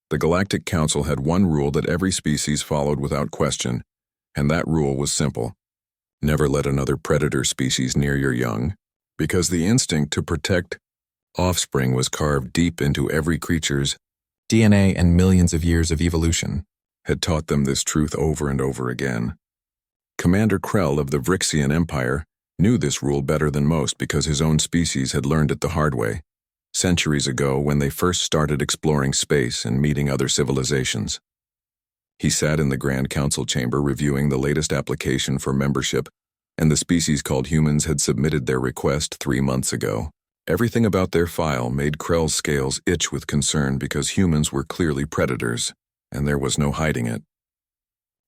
The Galactic Council had one rule that every species followed without question, and that rule was simple. Never let another predator species near your young, because the instinct to protect offspring was carved deep into every creature's DNA, and millions of years of evolution had taught them this truth over and over again. Commander Krell of the Vrixian Empire knew this rule better than most because his own species had learned it the hard way, centuries ago when they first started exploring space and meeting other civilizations. He sat in the Grand Council chamber reviewing the latest application for membership, and the species called humans had submitted their request 3 months ago. Everything about their file made Krell's scales itch with concern because humans were clearly predators, and there was no hiding it.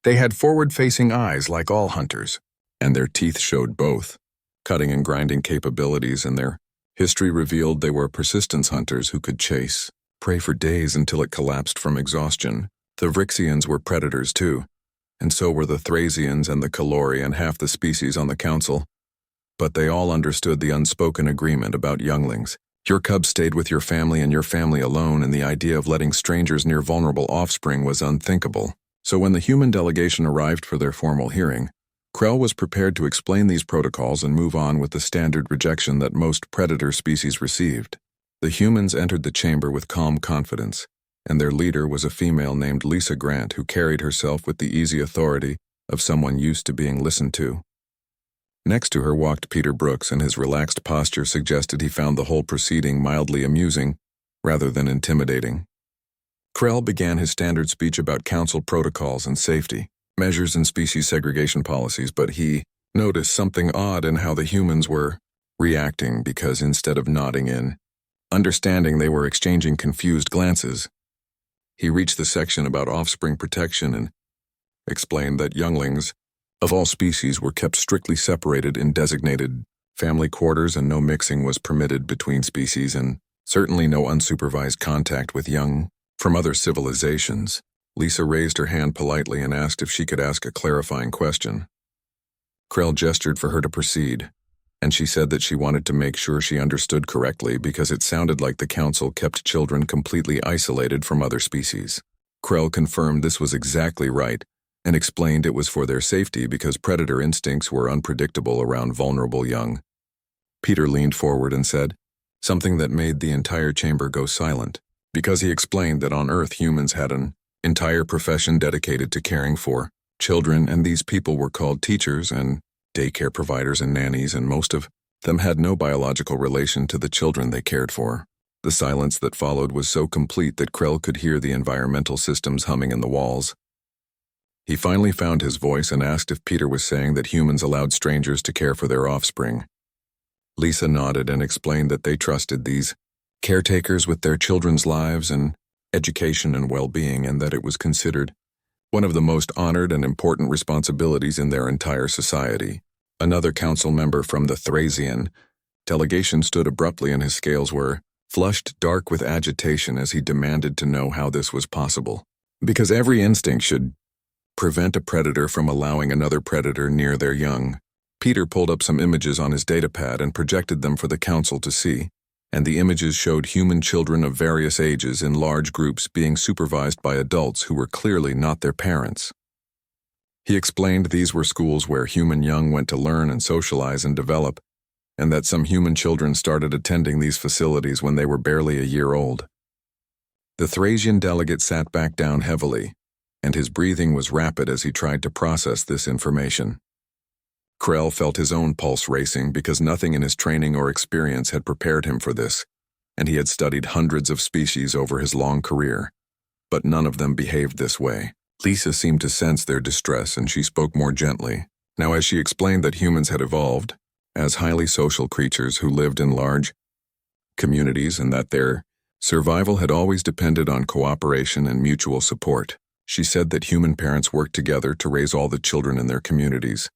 They had forward-facing eyes like all hunters, and their teeth showed both, cutting and grinding capabilities, and their history revealed they were persistence hunters who could chase prey for days until it collapsed from exhaustion. The Vrixians were predators too, and so were the Thrasians and the Kalori and half the species on the council. But they all understood the unspoken agreement about younglings. Your cubs stayed with your family and your family alone, and the idea of letting strangers near vulnerable offspring was unthinkable. So when the human delegation arrived for their formal hearing, Krell was prepared to explain these protocols and move on with the standard rejection that most predator species received. The humans entered the chamber with calm confidence, and their leader was a female named Lisa Grant who carried herself with the easy authority of someone used to being listened to. Next to her walked Peter Brooks, and his relaxed posture suggested he found the whole proceeding mildly amusing, rather than intimidating. Krell began his standard speech about council protocols and safety, measures and species segregation policies, but he noticed something odd in how the humans were reacting because instead of nodding in understanding, they were exchanging confused glances. He reached the section about offspring protection and explained that younglings of all species were kept strictly separated in designated family quarters, and no mixing was permitted between species, and certainly no unsupervised contact with young from other civilizations. Lisa raised her hand politely and asked if she could ask a clarifying question. Krell gestured for her to proceed, and she said that she wanted to make sure she understood correctly because it sounded like the council kept children completely isolated from other species. Krell confirmed this was exactly right, and explained it was for their safety because predator instincts were unpredictable around vulnerable young. Peter leaned forward and said something that made the entire chamber go silent, because he explained that on Earth humans had an entire profession dedicated to caring for children, and these people were called teachers and daycare providers and nannies, and most of them had no biological relation to the children they cared for. The silence that followed was so complete that Krell could hear the environmental systems humming in the walls. He finally found his voice and asked if Peter was saying that humans allowed strangers to care for their offspring. Lisa nodded and explained that they trusted these caretakers with their children's lives and education and well-being, and that it was considered one of the most honored and important responsibilities in their entire society. Another council member from the Thrasian delegation stood abruptly, and his scales were flushed dark with agitation as he demanded to know how this was possible. Because every instinct should prevent a predator from allowing another predator near their young. Peter pulled up some images on his datapad and projected them for the council to see, and the images showed human children of various ages in large groups being supervised by adults who were clearly not their parents. He explained these were schools where human young went to learn and socialize and develop, and that some human children started attending these facilities when they were barely a year old. The Thrasian delegate sat back down heavily, and his breathing was rapid as he tried to process this information. Krell felt his own pulse racing because nothing in his training or experience had prepared him for this, and he had studied hundreds of species over his long career, but none of them behaved this way. Lisa seemed to sense their distress, and she spoke more gently. Now, as she explained that humans had evolved as highly social creatures who lived in large communities and that their survival had always depended on cooperation and mutual support. She said that human parents worked together to raise all the children in their communities,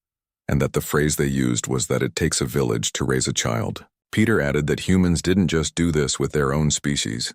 and that the phrase they used was that it takes a village to raise a child. Peter added that humans didn't just do this with their own species,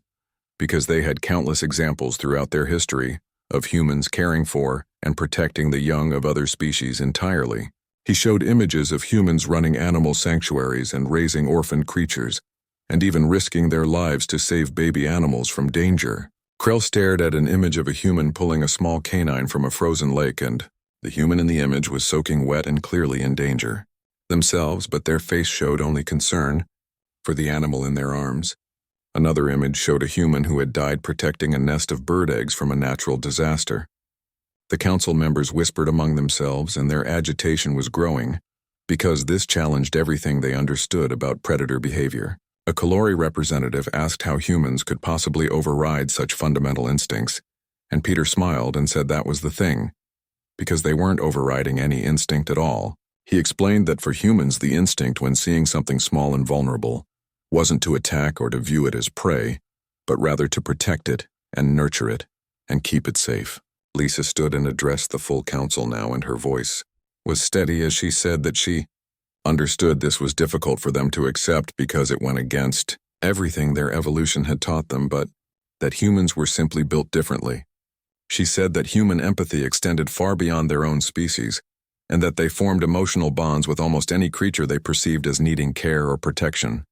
because they had countless examples throughout their history of humans caring for and protecting the young of other species entirely. He showed images of humans running animal sanctuaries and raising orphaned creatures, and even risking their lives to save baby animals from danger. Krell stared at an image of a human pulling a small canine from a frozen lake, and the human in the image was soaking wet and clearly in danger. Themselves, but their face showed only concern for the animal in their arms. Another image showed a human who had died protecting a nest of bird eggs from a natural disaster. The council members whispered among themselves, and their agitation was growing, because this challenged everything they understood about predator behavior. A Kalori representative asked how humans could possibly override such fundamental instincts, and Peter smiled and said that was the thing, because they weren't overriding any instinct at all. He explained that for humans, the instinct when seeing something small and vulnerable wasn't to attack or to view it as prey, but rather to protect it and nurture it and keep it safe. Lisa stood and addressed the full council now, and her voice was steady as she said that she understood this was difficult for them to accept because it went against everything their evolution had taught them, but that humans were simply built differently. She said that human empathy extended far beyond their own species, and that they formed emotional bonds with almost any creature they perceived as needing care or protection.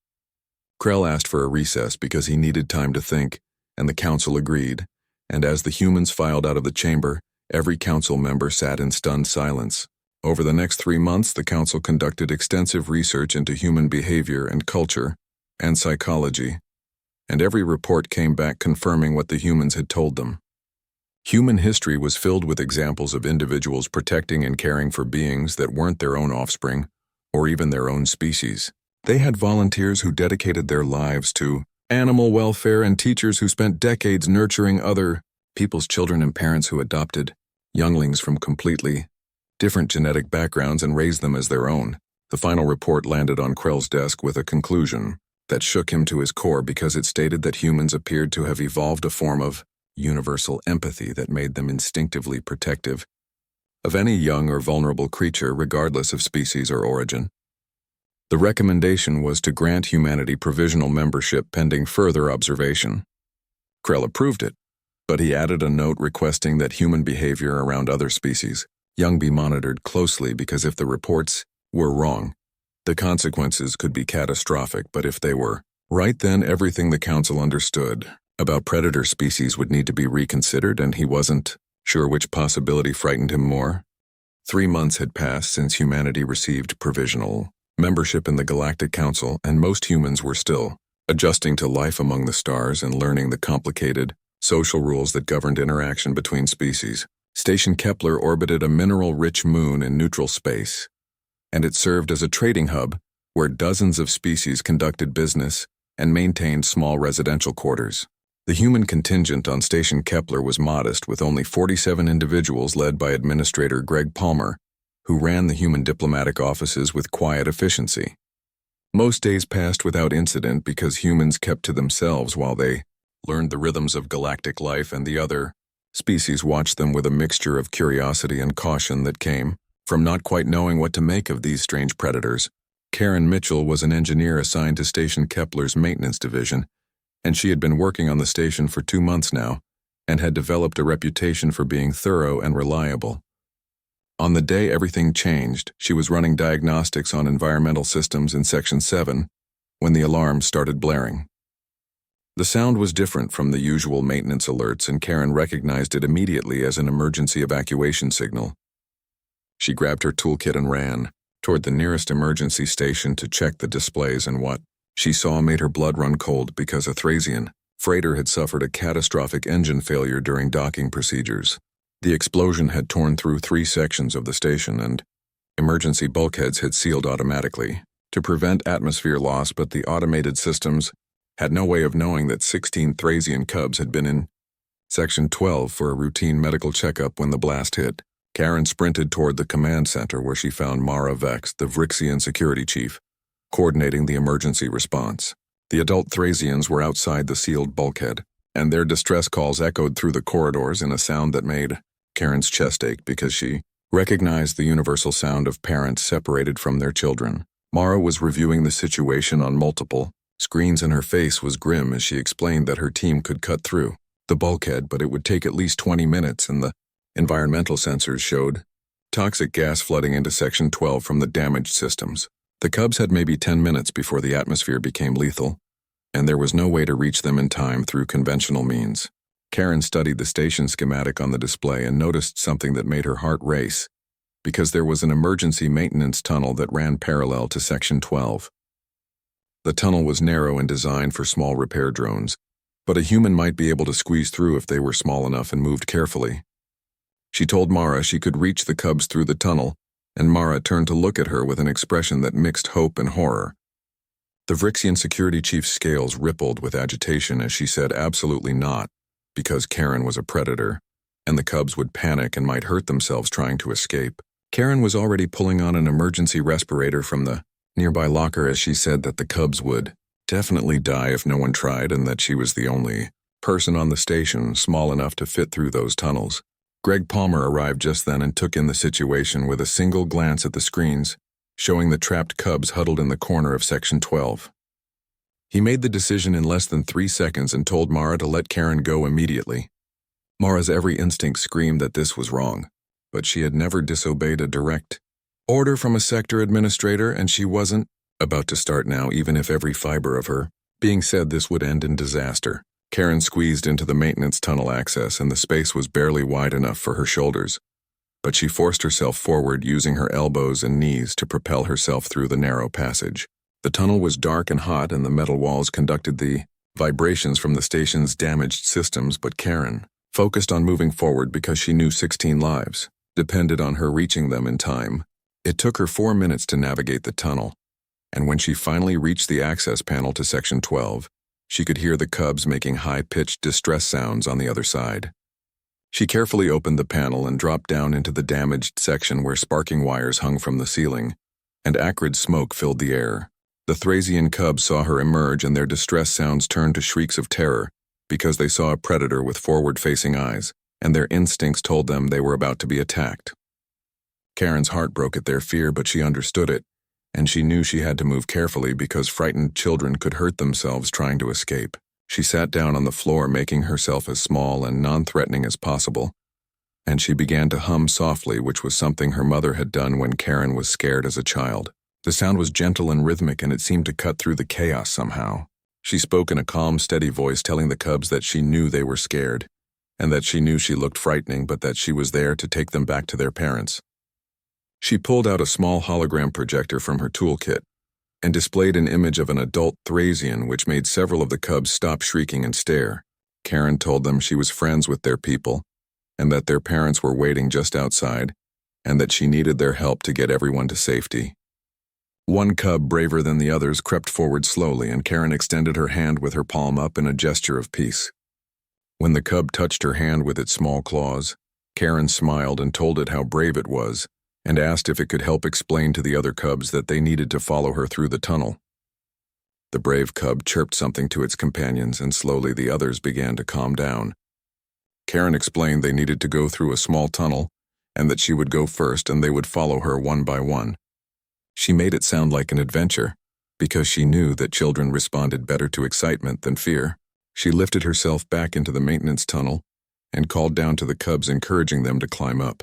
Krell asked for a recess because he needed time to think, and the council agreed, and as the humans filed out of the chamber, every council member sat in stunned silence. Over the next 3 months, the council conducted extensive research into human behavior and culture and psychology, and every report came back confirming what the humans had told them. Human history was filled with examples of individuals protecting and caring for beings that weren't their own offspring or even their own species. They had volunteers who dedicated their lives to animal welfare and teachers who spent decades nurturing other people's children and parents who adopted younglings from completely different genetic backgrounds and raised them as their own. The final report landed on Krell's desk with a conclusion that shook him to his core because it stated that humans appeared to have evolved a form of universal empathy that made them instinctively protective of any young or vulnerable creature regardless of species or origin. The recommendation was to grant humanity provisional membership pending further observation. Krell approved it, but he added a note requesting that human behavior around other species be monitored closely because if the reports were wrong, the consequences could be catastrophic, but if they were right, then everything the council understood about predator species would need to be reconsidered, and he wasn't sure which possibility frightened him more. 3 months had passed since humanity received provisional membership in the Galactic Council, and most humans were still adjusting to life among the stars and learning the complicated social rules that governed interaction between species. Station Kepler orbited a mineral-rich moon in neutral space, and it served as a trading hub where dozens of species conducted business and maintained small residential quarters. The human contingent on Station Kepler was modest, with only 47 individuals led by Administrator Greg Palmer, who ran the human diplomatic offices with quiet efficiency. Most days passed without incident because humans kept to themselves while they learned the rhythms of galactic life, and the other species watched them with a mixture of curiosity and caution that came from not quite knowing what to make of these strange predators. Karen Mitchell was an engineer assigned to Station Kepler's maintenance division, and she had been working on the station for 2 months now and had developed a reputation for being thorough and reliable. On the day everything changed, she was running diagnostics on environmental systems in Section 7 when the alarm started blaring. The sound was different from the usual maintenance alerts, and Karen recognized it immediately as an emergency evacuation signal. She grabbed her toolkit and ran toward the nearest emergency station to check the displays, and what she saw made her blood run cold because a Thrasian freighter had suffered a catastrophic engine failure during docking procedures. The explosion had torn through 3 sections of the station, and emergency bulkheads had sealed automatically to prevent atmosphere loss, but the automated systems had no way of knowing that 16 Thrasian cubs had been in Section 12 for a routine medical checkup when the blast hit. Karen sprinted toward the command center where she found Mara Vex, the Vrixian security chief, coordinating the emergency response. The adult Thrasians were outside the sealed bulkhead, and their distress calls echoed through the corridors in a sound that made Karen's chest ache because she recognized the universal sound of parents separated from their children. Mara was reviewing the situation on multiple screens, and her face was grim as she explained that her team could cut through the bulkhead, but it would take at least 20 minutes, and the environmental sensors showed toxic gas flooding into Section 12 from the damaged systems. The cubs had maybe 10 minutes before the atmosphere became lethal, and there was no way to reach them in time through conventional means. Karen studied the station schematic on the display and noticed something that made her heart race, because there was an emergency maintenance tunnel that ran parallel to Section 12. The tunnel was narrow and designed for small repair drones, but a human might be able to squeeze through if they were small enough and moved carefully. She told Mara she could reach the cubs through the tunnel, and Mara turned to look at her with an expression that mixed hope and horror. The Vrixian security chief's scales rippled with agitation as she said absolutely not, because Karen was a predator, and the cubs would panic and might hurt themselves trying to escape. Karen was already pulling on an emergency respirator from the nearby locker as she said that the cubs would definitely die if no one tried and that she was the only person on the station small enough to fit through those tunnels. Greg Palmer arrived just then and took in the situation with a single glance at the screens, showing the trapped cubs huddled in the corner of Section 12. He made the decision in less than 3 seconds and told Mara to let Karen go immediately. Mara's every instinct screamed that this was wrong, but she had never disobeyed a direct order from a sector administrator, and she wasn't about to start now, even if every fiber of her being said this would end in disaster. Karen squeezed into the maintenance tunnel access, and the space was barely wide enough for her shoulders, but she forced herself forward using her elbows and knees to propel herself through the narrow passage. The tunnel was dark and hot, and the metal walls conducted the vibrations from the station's damaged systems, but Karen focused on moving forward because she knew 16 lives depended on her reaching them in time. It took her 4 minutes to navigate the tunnel, and when she finally reached the access panel to Section 12, she could hear the cubs making high-pitched distress sounds on the other side. She carefully opened the panel and dropped down into the damaged section where sparking wires hung from the ceiling, and acrid smoke filled the air. The Thrasian cubs saw her emerge, and their distress sounds turned to shrieks of terror because they saw a predator with forward-facing eyes, and their instincts told them they were about to be attacked. Karen's heart broke at their fear, but she understood it, and she knew she had to move carefully because frightened children could hurt themselves trying to escape. She sat down on the floor, making herself as small and non-threatening as possible, and she began to hum softly, which was something her mother had done when Karen was scared as a child. The sound was gentle and rhythmic, and it seemed to cut through the chaos somehow. She spoke in a calm, steady voice, telling the cubs that she knew they were scared, and that she knew she looked frightening, but that she was there to take them back to their parents. She pulled out a small hologram projector from her toolkit and displayed an image of an adult Thrasian, which made several of the cubs stop shrieking and stare. Karen told them she was friends with their people, and that their parents were waiting just outside, and that she needed their help to get everyone to safety. One cub, braver than the others, crept forward slowly, and Karen extended her hand with her palm up in a gesture of peace. When the cub touched her hand with its small claws, Karen smiled and told it how brave it was, and asked if it could help explain to the other cubs that they needed to follow her through the tunnel. The brave cub chirped something to its companions, and slowly the others began to calm down. Karen explained they needed to go through a small tunnel, and that she would go first and they would follow her one by one. She made it sound like an adventure, because she knew that children responded better to excitement than fear. She lifted herself back into the maintenance tunnel and called down to the cubs, encouraging them to climb up.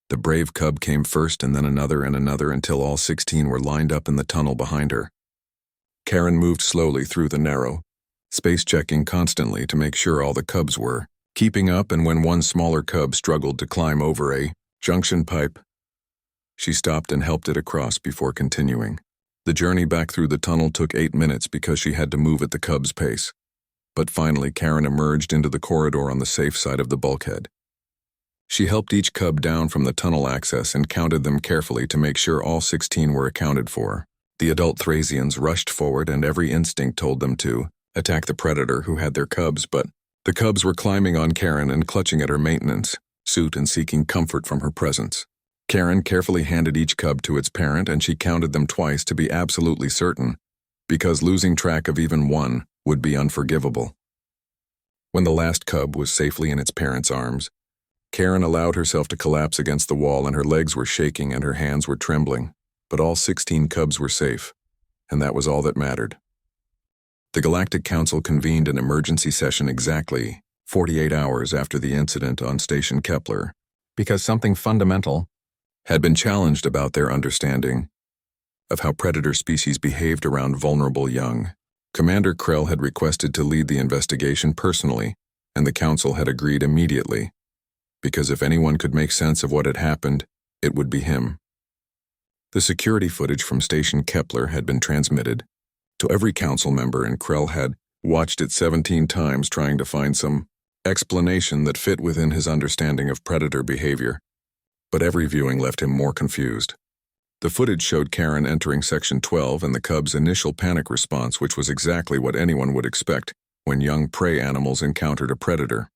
The brave cub came first, and then another and another, until all 16 were lined up in the tunnel behind her. Karen moved slowly through the narrow space, checking constantly to make sure all the cubs were keeping up, and when one smaller cub struggled to climb over a junction pipe, she stopped and helped it across before continuing. The journey back through the tunnel took 8 minutes because she had to move at the cub's pace. But finally, Karen emerged into the corridor on the safe side of the bulkhead. She helped each cub down from the tunnel access and counted them carefully to make sure all 16 were accounted for. The adult Thrasians rushed forward, and every instinct told them to attack the predator who had their cubs, but the cubs were climbing on Karen and clutching at her maintenance suit and seeking comfort from her presence. Karen carefully handed each cub to its parent, and she counted them twice to be absolutely certain, because losing track of even one would be unforgivable. When the last cub was safely in its parent's arms, Karen allowed herself to collapse against the wall, and her legs were shaking and her hands were trembling, but all 16 cubs were safe, and that was all that mattered. The Galactic Council convened an emergency session exactly 48 hours after the incident on Station Kepler, because something fundamental had been challenged about their understanding of how predator species behaved around vulnerable young. Commander Krell had requested to lead the investigation personally, and the council had agreed immediately, because if anyone could make sense of what had happened, it would be him. The security footage from Station Kepler had been transmitted to every council member, and Krell had watched it 17 times trying to find some explanation that fit within his understanding of predator behavior. But every viewing left him more confused. The footage showed Karen entering Section 12 and the cub's initial panic response, which was exactly what anyone would expect when young prey animals encountered a predator.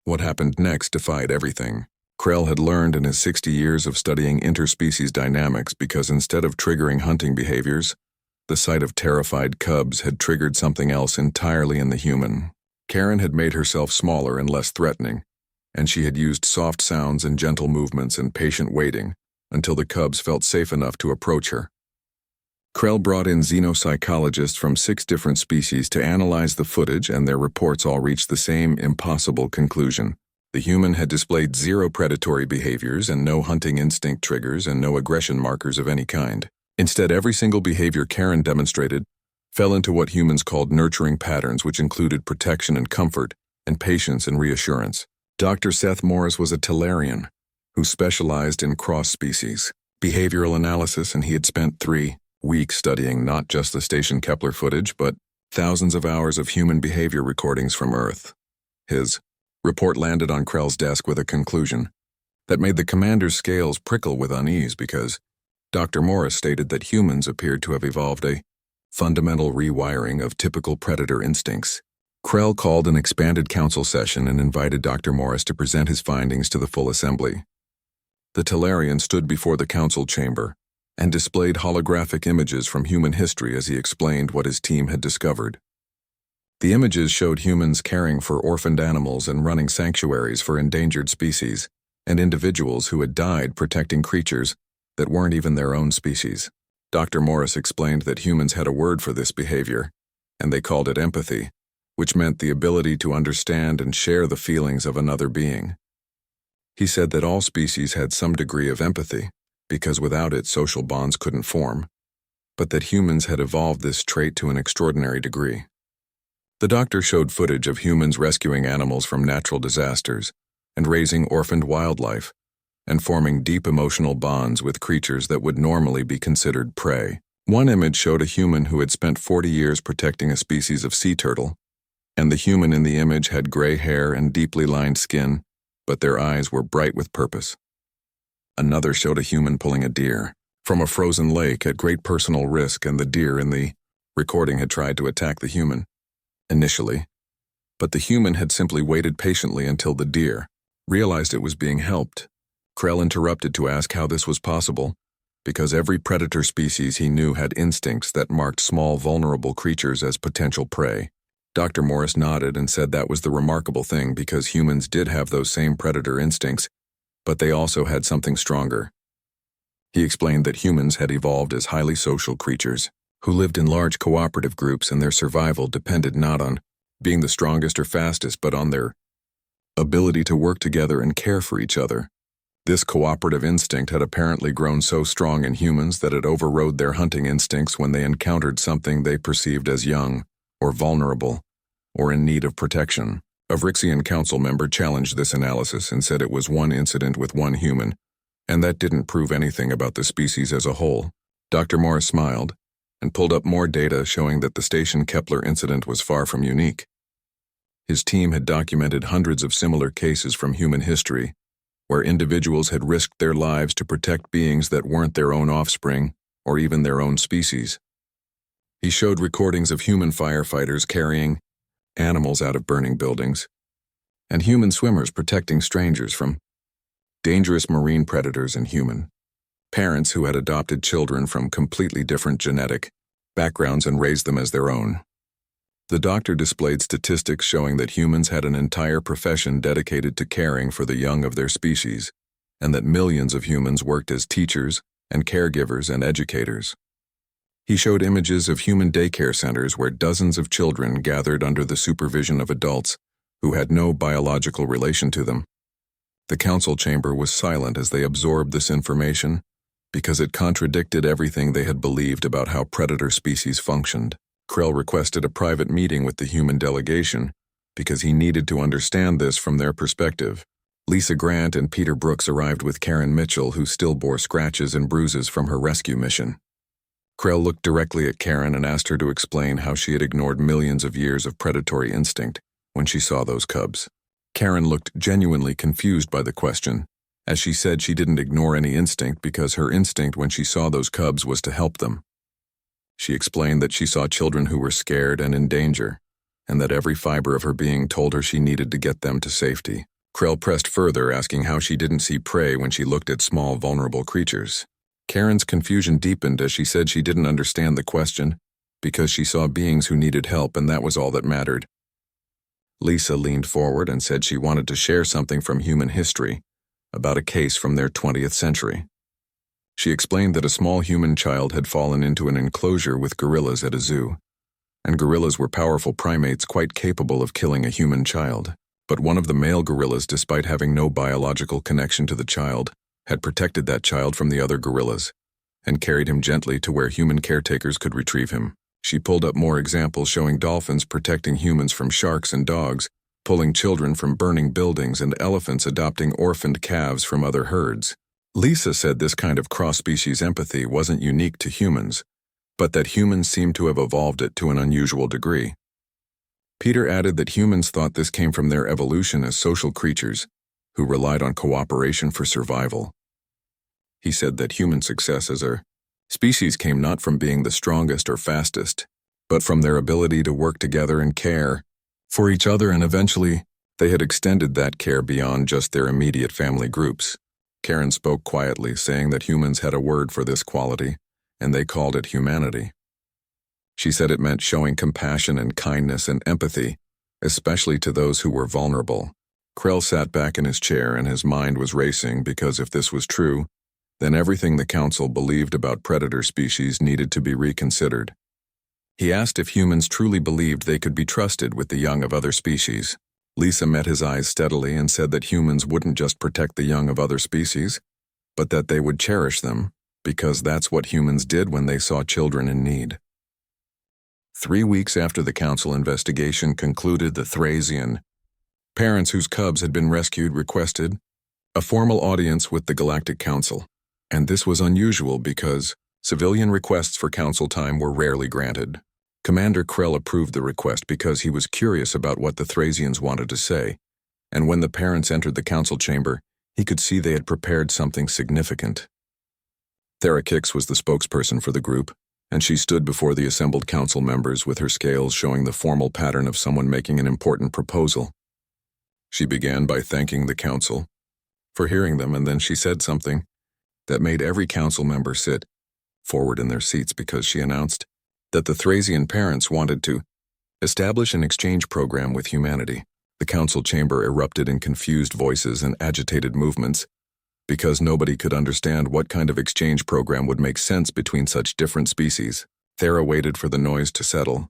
What happened next defied everything. Krell had learned in his 60 years of studying interspecies dynamics because instead of triggering hunting behaviors, the sight of terrified cubs had triggered something else entirely in the human. Karen had made herself smaller and less threatening, and she had used soft sounds and gentle movements and patient waiting until the cubs felt safe enough to approach her. Krell brought in xenopsychologists from 6 different species to analyze the footage, and their reports all reached the same impossible conclusion. The human had displayed 0 predatory behaviors and no hunting instinct triggers and no aggression markers of any kind. Instead, every single behavior Karen demonstrated fell into what humans called nurturing patterns, which included protection and comfort, and patience and reassurance. Dr. Seth Morris was a Tellarian who specialized in cross-species behavioral analysis, and he had spent 3 weeks studying not just the Station Kepler footage, but thousands of hours of human behavior recordings from Earth. His report landed on Krell's desk with a conclusion that made the commander's scales prickle with unease, because Dr. Morris stated that humans appeared to have evolved a fundamental rewiring of typical predator instincts. Krell called an expanded council session and invited Dr. Morris to present his findings to the full assembly. The Tellarian stood before the council chamber and displayed holographic images from human history as he explained what his team had discovered. The images showed humans caring for orphaned animals and running sanctuaries for endangered species, and individuals who had died protecting creatures that weren't even their own species. Dr. Morris explained that humans had a word for this behavior, and they called it empathy, which meant the ability to understand and share the feelings of another being. He said that all species had some degree of empathy, because without it social bonds couldn't form, but that humans had evolved this trait to an extraordinary degree. The doctor showed footage of humans rescuing animals from natural disasters and raising orphaned wildlife, and forming deep emotional bonds with creatures that would normally be considered prey. One image showed a human who had spent 40 years protecting a species of sea turtle, and the human in the image had gray hair and deeply lined skin, but their eyes were bright with purpose. Another showed a human pulling a deer from a frozen lake at great personal risk, and the deer in the recording had tried to attack the human initially, but the human had simply waited patiently until the deer realized it was being helped. Krell interrupted to ask how this was possible, because every predator species he knew had instincts that marked small, vulnerable creatures as potential prey. Dr. Morris nodded and said that was the remarkable thing, because humans did have those same predator instincts, but they also had something stronger. He explained that humans had evolved as highly social creatures who lived in large cooperative groups, and their survival depended not on being the strongest or fastest, but on their ability to work together and care for each other. This cooperative instinct had apparently grown so strong in humans that it overrode their hunting instincts when they encountered something they perceived as young, or vulnerable, or in need of protection. A Vrixian council member challenged this analysis and said it was one incident with one human, and that didn't prove anything about the species as a whole. Dr. Morris smiled and pulled up more data showing that the Station Kepler incident was far from unique. His team had documented hundreds of similar cases from human history, where individuals had risked their lives to protect beings that weren't their own offspring or even their own species. He showed recordings of human firefighters carrying animals out of burning buildings, and human swimmers protecting strangers from dangerous marine predators, and human parents who had adopted children from completely different genetic backgrounds and raised them as their own. The doctor displayed statistics showing that humans had an entire profession dedicated to caring for the young of their species, and that millions of humans worked as teachers and caregivers and educators. He showed images of human daycare centers where dozens of children gathered under the supervision of adults who had no biological relation to them. The council chamber was silent as they absorbed this information, because it contradicted everything they had believed about how predator species functioned. Krell requested a private meeting with the human delegation, because he needed to understand this from their perspective. Lisa Grant and Peter Brooks arrived with Karen Mitchell, who still bore scratches and bruises from her rescue mission. Krell looked directly at Karen and asked her to explain how she had ignored millions of years of predatory instinct when she saw those cubs. Karen looked genuinely confused by the question, as she said she didn't ignore any instinct because her instinct when she saw those cubs was to help them. She explained that she saw children who were scared and in danger, and that every fiber of her being told her she needed to get them to safety. Krell pressed further, asking how she didn't see prey when she looked at small, vulnerable creatures. Karen's confusion deepened as she said she didn't understand the question because she saw beings who needed help, and that was all that mattered. Lisa leaned forward and said she wanted to share something from human history about a case from their 20th century. She explained that a small human child had fallen into an enclosure with gorillas at a zoo, and gorillas were powerful primates quite capable of killing a human child. But one of the male gorillas, despite having no biological connection to the child, had protected that child from the other gorillas and carried him gently to where human caretakers could retrieve him. She pulled up more examples showing dolphins protecting humans from sharks and dogs, pulling children from burning buildings, and elephants adopting orphaned calves from other herds. Lisa said this kind of cross-species empathy wasn't unique to humans, but that humans seemed to have evolved it to an unusual degree. Peter added that humans thought this came from their evolution as social creatures who relied on cooperation for survival. He said that human success as a species came not from being the strongest or fastest, but from their ability to work together and care for each other, and eventually they had extended that care beyond just their immediate family groups. Karen spoke quietly, saying that humans had a word for this quality, and they called it humanity. She said it meant showing compassion and kindness and empathy, especially to those who were vulnerable. Krell sat back in his chair and his mind was racing because if this was true, then everything the Council believed about predator species needed to be reconsidered. He asked if humans truly believed they could be trusted with the young of other species. Lisa met his eyes steadily and said that humans wouldn't just protect the young of other species, but that they would cherish them, because that's what humans did when they saw children in need. 3 weeks after the Council investigation concluded, the Thracian parents whose cubs had been rescued requested a formal audience with the Galactic Council, and this was unusual because civilian requests for council time were rarely granted. Commander Krell approved the request because he was curious about what the Thracians wanted to say, and when the parents entered the council chamber, he could see they had prepared something significant. Therakix was the spokesperson for the group, and she stood before the assembled council members with her scales showing the formal pattern of someone making an important proposal. She began by thanking the council for hearing them, and then she said something that made every council member sit forward in their seats because she announced that the Thracian parents wanted to establish an exchange program with humanity. The council chamber erupted in confused voices and agitated movements because nobody could understand what kind of exchange program would make sense between such different species. Thera waited for the noise to settle,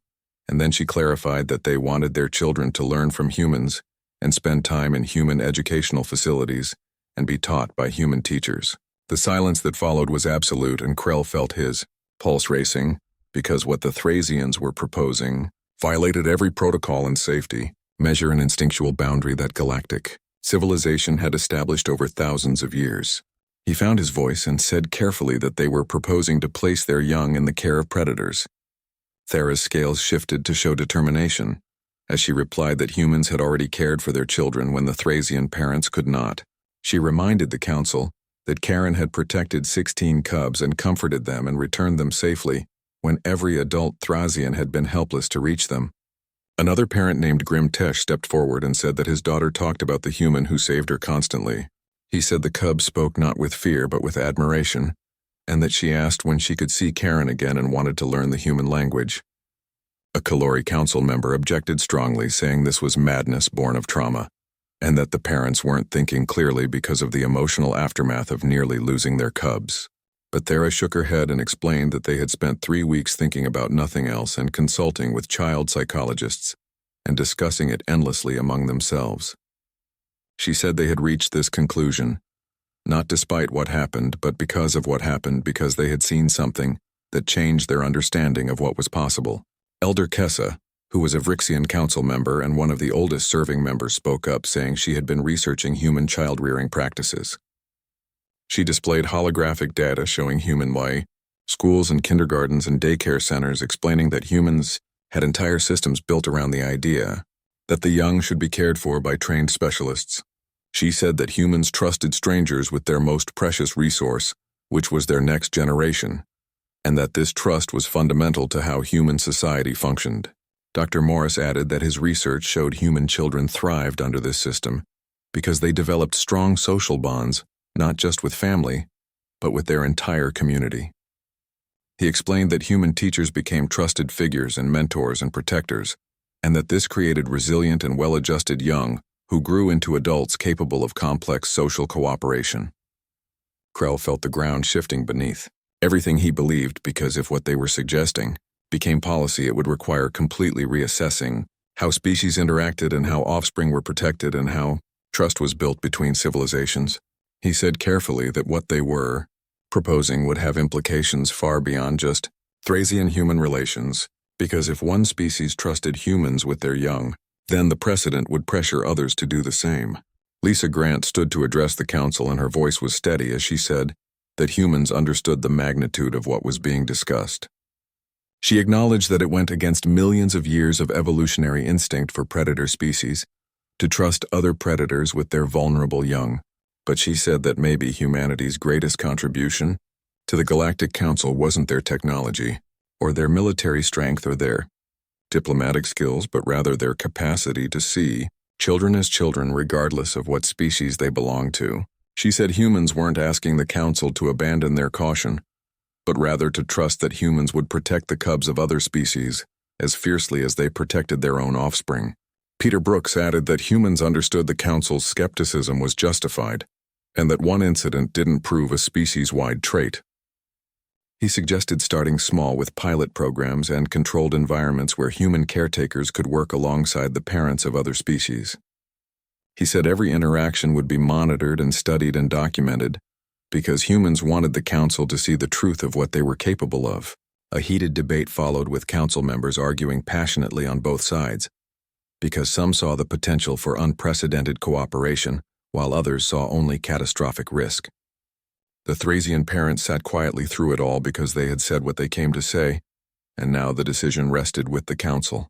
and then she clarified that they wanted their children to learn from humans and spend time in human educational facilities and be taught by human teachers. The silence that followed was absolute, and Krell felt his pulse racing because what the Thracians were proposing violated every protocol and safety measure and instinctual boundary that galactic civilization had established over thousands of years. He found his voice and said carefully that they were proposing to place their young in the care of predators. Thera's scales shifted to show determination, as she replied that humans had already cared for their children when the Thracian parents could not. She reminded the council that Karen had protected 16 cubs and comforted them and returned them safely when every adult Thracian had been helpless to reach them. Another parent named Grim Tesh stepped forward and said that his daughter talked about the human who saved her constantly. He said the cub spoke not with fear but with admiration, and that she asked when she could see Karen again and wanted to learn the human language. A Kalori council member objected strongly, saying this was madness born of trauma, and that the parents weren't thinking clearly because of the emotional aftermath of nearly losing their cubs. But Thera shook her head and explained that they had spent 3 weeks thinking about nothing else and consulting with child psychologists and discussing it endlessly among themselves. She said they had reached this conclusion, not despite what happened, but because of what happened, because they had seen something that changed their understanding of what was possible. Elder Kessa, who was a Vrixian council member and one of the oldest serving members, spoke up, saying she had been researching human child-rearing practices. She displayed holographic data showing human schools and kindergartens and daycare centers, explaining that humans had entire systems built around the idea that the young should be cared for by trained specialists. She said that humans trusted strangers with their most precious resource, which was their next generation, and that this trust was fundamental to how human society functioned. Dr. Morris added that his research showed human children thrived under this system because they developed strong social bonds, not just with family, but with their entire community. He explained that human teachers became trusted figures and mentors and protectors, and that this created resilient and well-adjusted young who grew into adults capable of complex social cooperation. Krell felt the ground shifting beneath everything he believed, because if what they were suggesting became policy, it would require completely reassessing how species interacted and how offspring were protected and how trust was built between civilizations. He said carefully that what they were proposing would have implications far beyond just Thrasian-human relations, because if one species trusted humans with their young, then the precedent would pressure others to do the same. Lisa Grant stood to address the council, and her voice was steady as she said that humans understood the magnitude of what was being discussed. She acknowledged that it went against millions of years of evolutionary instinct for predator species to trust other predators with their vulnerable young, but she said that maybe humanity's greatest contribution to the Galactic Council wasn't their technology, or their military strength, or their diplomatic skills, but rather their capacity to see children as children regardless of what species they belonged to. She said humans weren't asking the Council to abandon their caution, but rather to trust that humans would protect the cubs of other species as fiercely as they protected their own offspring. Peter Brooks added that humans understood the Council's skepticism was justified, and that one incident didn't prove a species-wide trait. He suggested starting small with pilot programs and controlled environments where human caretakers could work alongside the parents of other species. He said every interaction would be monitored and studied and documented, because humans wanted the Council to see the truth of what they were capable of. A heated debate followed, with Council members arguing passionately on both sides, because some saw the potential for unprecedented cooperation, while others saw only catastrophic risk. The Thrasian parents sat quietly through it all because they had said what they came to say, and now the decision rested with the Council.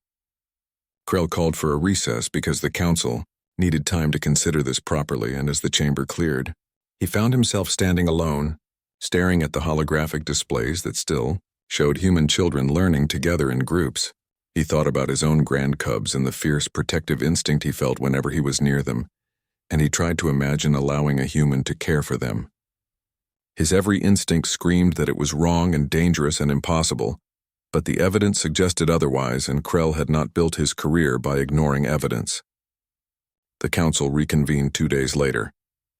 Krell called for a recess because the Council needed time to consider this properly, and as the chamber cleared, he found himself standing alone, staring at the holographic displays that still showed human children learning together in groups. He thought about his own grand cubs and the fierce protective instinct he felt whenever he was near them, and he tried to imagine allowing a human to care for them. His every instinct screamed that it was wrong and dangerous and impossible, but the evidence suggested otherwise, and Krell had not built his career by ignoring evidence. The Council reconvened 2 days later,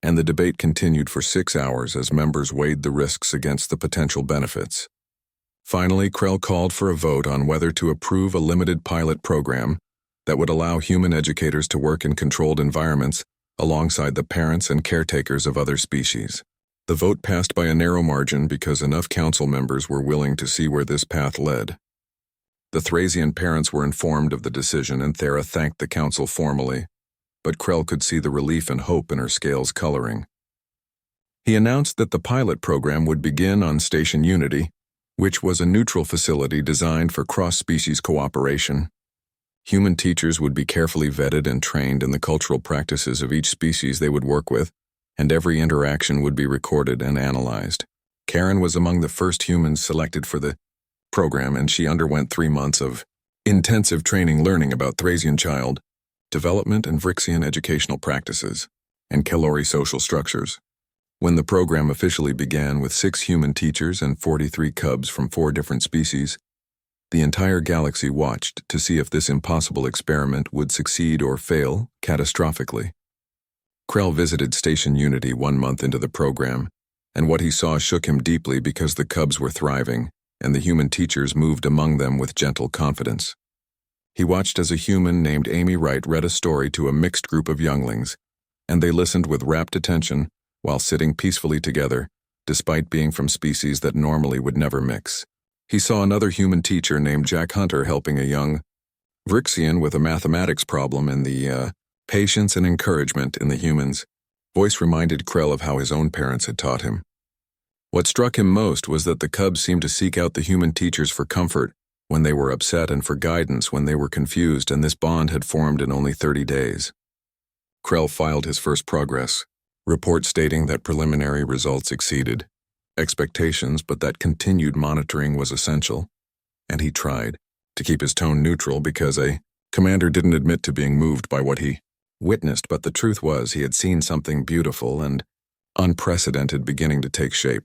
and the debate continued for 6 hours as members weighed the risks against the potential benefits. Finally, Krell called for a vote on whether to approve a limited pilot program that would allow human educators to work in controlled environments alongside the parents and caretakers of other species. The vote passed by a narrow margin because enough Council members were willing to see where this path led. The Thrasian parents were informed of the decision, and Thera thanked the Council formally, but Krell could see the relief and hope in her scales coloring. He announced that the pilot program would begin on Station Unity, which was a neutral facility designed for cross-species cooperation. Human teachers would be carefully vetted and trained in the cultural practices of each species they would work with, and every interaction would be recorded and analyzed. Karen was among the first humans selected for the program, and she underwent 3 months of intensive training learning about Thrasian child development and Vrixian educational practices and Kelori social structures. When the program officially began with 6 human teachers and 43 cubs from 4 different species, the entire galaxy watched to see if this impossible experiment would succeed or fail catastrophically. Krell visited Station Unity 1 month into the program, and what he saw shook him deeply because the cubs were thriving, and the human teachers moved among them with gentle confidence. He watched as a human named Amy Wright read a story to a mixed group of younglings, and they listened with rapt attention while sitting peacefully together, despite being from species that normally would never mix. He saw another human teacher named Jack Hunter helping a young Vrixian with a mathematics problem and the patience and encouragement in the humans. Voice reminded Krell of how his own parents had taught him. What struck him most was that the cubs seemed to seek out the human teachers for comfort when they were upset and for guidance when they were confused, and this bond had formed in only 30 days. Krell filed his first progress report stating that preliminary results exceeded expectations, but that continued monitoring was essential, and he tried to keep his tone neutral because a commander didn't admit to being moved by what he witnessed, but the truth was he had seen something beautiful and unprecedented beginning to take shape.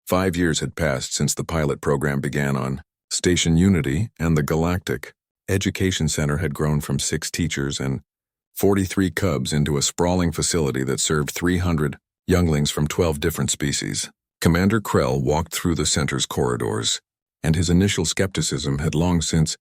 5 years had passed since the pilot program began on Station Unity, and the Galactic Education Center had grown from 6 teachers and 43 cubs into a sprawling facility that served 300 younglings from 12 different species. Commander Krell walked through the center's corridors, and his initial skepticism had long since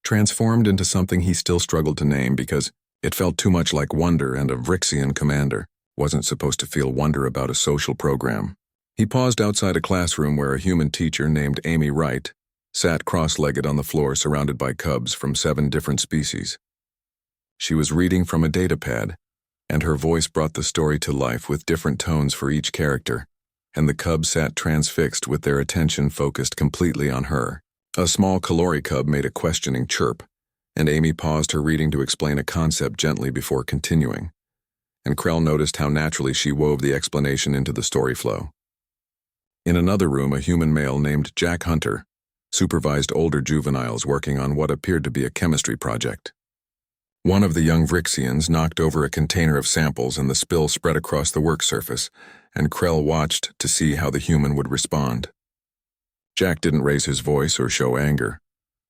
transformed into something he still struggled to name because it felt too much like wonder, and a Vrixian commander wasn't supposed to feel wonder about a social program. He paused outside a classroom where a human teacher named Amy Wright sat cross-legged on the floor surrounded by cubs from 7 different species. She was reading from a datapad, and her voice brought the story to life with different tones for each character, and the cubs sat transfixed with their attention focused completely on her. A small Kalori cub made a questioning chirp, and Amy paused her reading to explain a concept gently before continuing, and Krell noticed how naturally she wove the explanation into the story flow. In another room, a human male named Jack Hunter supervised older juveniles working on what appeared to be a chemistry project. One of the young Vrixians knocked over a container of samples and the spill spread across the work surface, and Krell watched to see how the human would respond. Jack didn't raise his voice or show anger,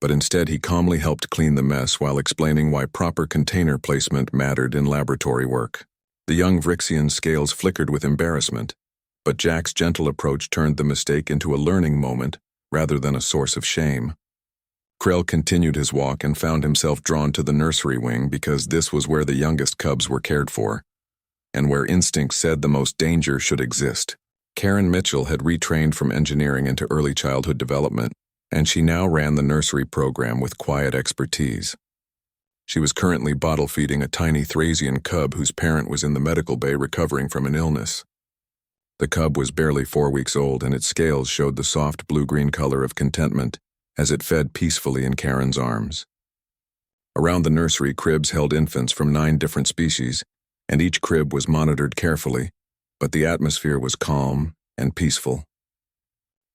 but instead he calmly helped clean the mess while explaining why proper container placement mattered in laboratory work. The young Vrixian's scales flickered with embarrassment, but Jack's gentle approach turned the mistake into a learning moment rather than a source of shame. Krell continued his walk and found himself drawn to the nursery wing because this was where the youngest cubs were cared for, and where instinct said the most danger should exist. Karen Mitchell had retrained from engineering into early childhood development, and she now ran the nursery program with quiet expertise. She was currently bottle-feeding a tiny Thrasian cub whose parent was in the medical bay recovering from an illness. The cub was barely 4 weeks old, and its scales showed the soft blue-green color of contentment as it fed peacefully in Karen's arms. Around the nursery, cribs held infants from 9 different species, and each crib was monitored carefully, but the atmosphere was calm and peaceful.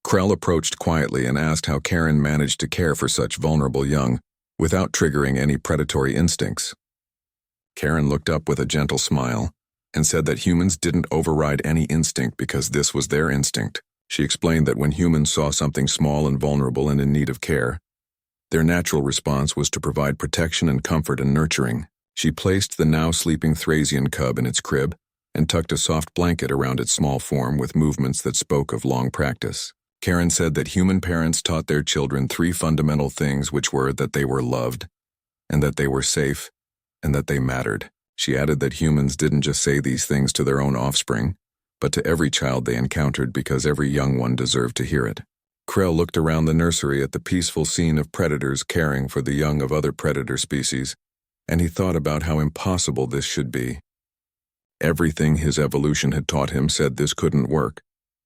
Krell approached quietly and asked how Karen managed to care for such vulnerable young without triggering any predatory instincts. Karen looked up with a gentle smile and said that humans didn't override any instinct because this was their instinct. She explained that when humans saw something small and vulnerable and in need of care, their natural response was to provide protection and comfort and nurturing. She placed the now sleeping Thrasian cub in its crib and tucked a soft blanket around its small form with movements that spoke of long practice. Karen said that human parents taught their children 3 fundamental things, which were that they were loved, and that they were safe, and that they mattered. She added that humans didn't just say these things to their own offspring, but to every child they encountered because every young one deserved to hear it. Krell looked around the nursery at the peaceful scene of predators caring for the young of other predator species, and he thought about how impossible this should be. Everything his evolution had taught him said this couldn't work,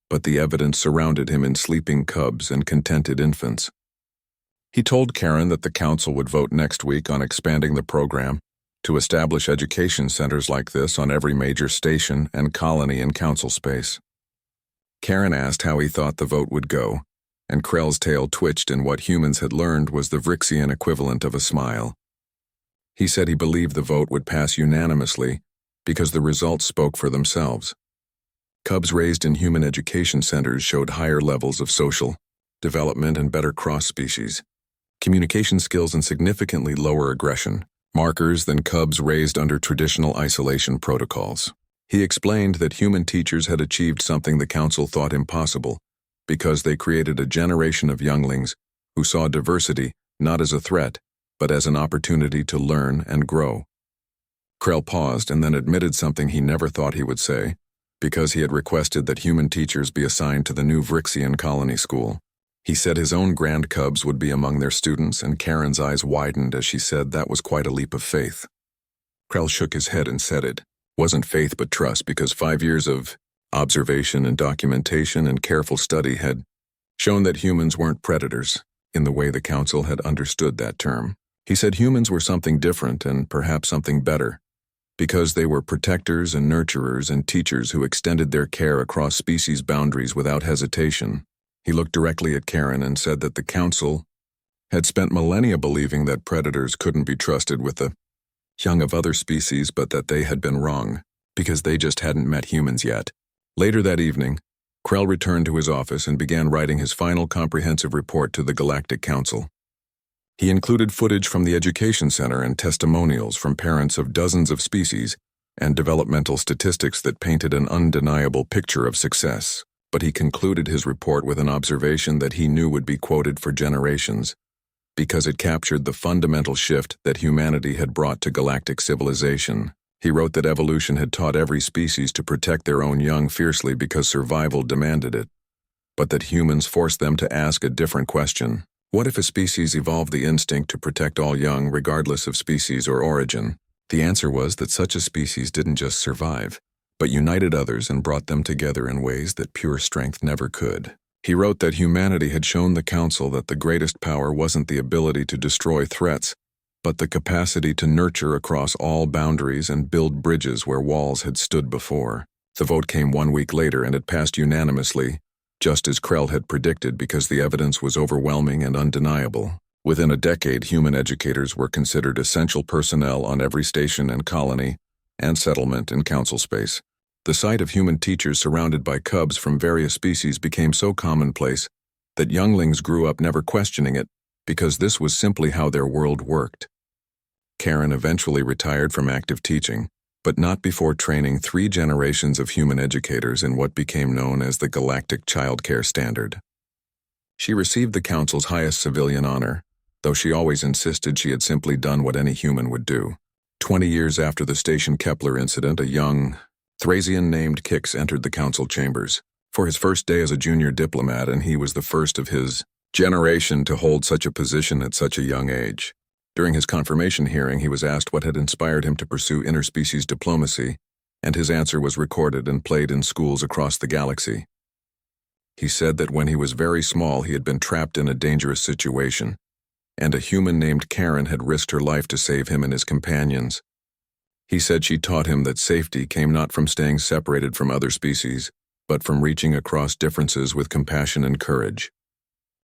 but the evidence surrounded him in sleeping cubs and contented infants. He told Karen that the council would vote next week on expanding the program to establish education centers like this on every major station and colony in council space. Karen asked how he thought the vote would go, and Krell's tail twitched in what humans had learned was the Vrixian equivalent of a smile. He said he believed the vote would pass unanimously because the results spoke for themselves. Cubs raised in human education centers showed higher levels of social development and better cross-species communication skills and significantly lower aggression markers than cubs raised under traditional isolation protocols. He explained that human teachers had achieved something the council thought impossible because they created a generation of younglings who saw diversity not as a threat, but as an opportunity to learn and grow. Krell paused and then admitted something he never thought he would say, because he had requested that human teachers be assigned to the new Vrixian colony school. He said his own grand cubs would be among their students, and Karen's eyes widened as she said that was quite a leap of faith. Krell shook his head and said it wasn't faith but trust, because 5 years of observation and documentation and careful study had shown that humans weren't predators in the way the council had understood that term. He said humans were something different and perhaps something better, because they were protectors and nurturers and teachers who extended their care across species boundaries without hesitation. He looked directly at Karen and said that the council had spent millennia believing that predators couldn't be trusted with the young of other species, but that they had been wrong, because they just hadn't met humans yet. Later that evening, Krell returned to his office and began writing his final comprehensive report to the Galactic Council. He included footage from the Education Center and testimonials from parents of dozens of species and developmental statistics that painted an undeniable picture of success. But he concluded his report with an observation that he knew would be quoted for generations, because it captured the fundamental shift that humanity had brought to galactic civilization. He wrote that evolution had taught every species to protect their own young fiercely because survival demanded it, but that humans forced them to ask a different question. What if a species evolved the instinct to protect all young regardless of species or origin? The answer was that such a species didn't just survive, but united others and brought them together in ways that pure strength never could. He wrote that humanity had shown the Council that the greatest power wasn't the ability to destroy threats, but the capacity to nurture across all boundaries and build bridges where walls had stood before. The vote came 1 week later, and it passed unanimously, just as Krell had predicted, because the evidence was overwhelming and undeniable. Within a decade, human educators were considered essential personnel on every station and colony and settlement in Council space. The sight of human teachers surrounded by cubs from various species became so commonplace that younglings grew up never questioning it, because this was simply how their world worked. Karen eventually retired from active teaching, but not before training 3 generations of human educators in what became known as the Galactic Childcare Standard. She received the Council's highest civilian honor, though she always insisted she had simply done what any human would do. 20 years after the Station Kepler incident, a young Thracian named Kix entered the Council chambers for his first day as a junior diplomat, and he was the first of his generation to hold such a position at such a young age. During his confirmation hearing, he was asked what had inspired him to pursue interspecies diplomacy, and his answer was recorded and played in schools across the galaxy. He said that when he was very small, he had been trapped in a dangerous situation, and a human named Karen had risked her life to save him and his companions. He said she taught him that safety came not from staying separated from other species, but from reaching across differences with compassion and courage.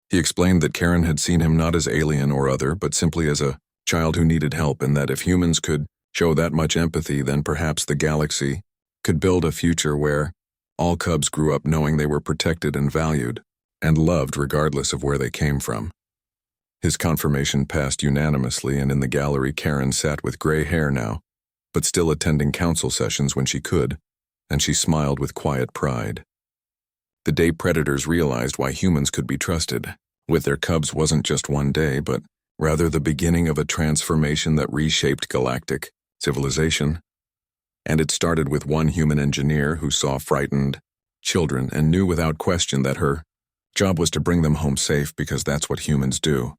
He explained that Karen had seen him not as alien or other, but simply as a child who needed help, and that if humans could show that much empathy, then perhaps the galaxy could build a future where all cubs grew up knowing they were protected and valued, and loved regardless of where they came from. His confirmation passed unanimously, and in the gallery Karen sat with gray hair now, but still attending council sessions when she could, and she smiled with quiet pride. The day predators realized why humans could be trusted with their cubs wasn't just one day, but rather the beginning of a transformation that reshaped galactic civilization. And it started with one human engineer who saw frightened children and knew without question that her job was to bring them home safe, because that's what humans do.